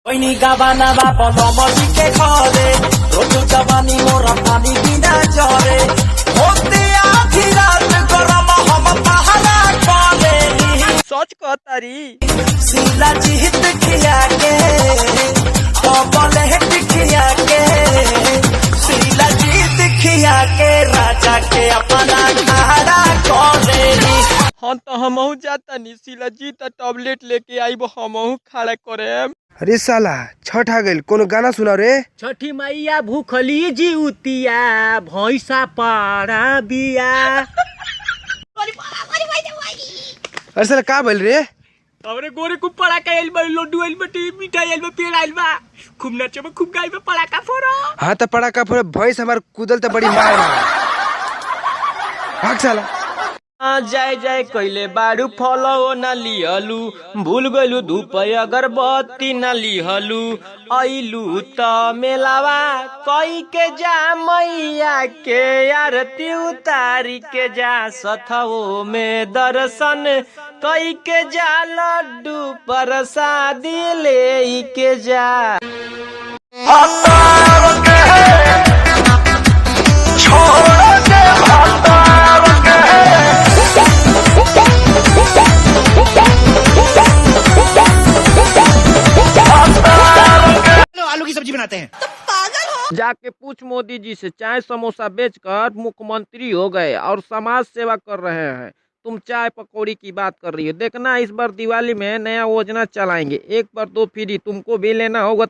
गावाना बापी के घरे रोज जवानी मोरा पानी बिना जरे होते आधी रात गरम हम पहरा करे सच कहतारी सीला जीत खिया के कबल खिया के सीला जीत खिया के राजा के अपना खड़ा करे। हाँ तो हमहू जाता नी सीला जी टैबलेट लेके आई हमहू खड़ा करे। अरे साला छठ आ गइल, कोनो गाना सुनाओ रे। छठी मैया भूखली जीवतिया भैंसा पारा बिया। अरे साला का भइल रे? हमरे गोरे खूब पड़ाका आइल बा, लड्डू आइल बा, मिठाई आइल बा, पेड़ आइल बा, खूब नचे बा, खूब गाई बा, पड़ाका फोड़ो। हाँ तो पड़ाका फोड़े, भैंस हमार कुदल तो बड़ी मार भाग साला। जय जय कैले बारू फलो न लिहलू भूल गलू धूप अगरबत्ती न लिहलू अइलू त मेलावा कई के जा मैया के आरती उतारी के जा सथवो में दर्शन कई के जा लड्डू प्रसादी ले के जा। आलू की सब्जी बनाते हैं तो पागल हो। जाके पूछ मोदी जी से, चाय समोसा बेचकर मुख्यमंत्री हो गए और समाज सेवा कर रहे हैं, तुम चाय पकौड़ी की बात कर रही हो। देखना इस बार दिवाली में नया योजना चलाएंगे, 1 पर 2 फ्री, तुमको भी लेना होगा।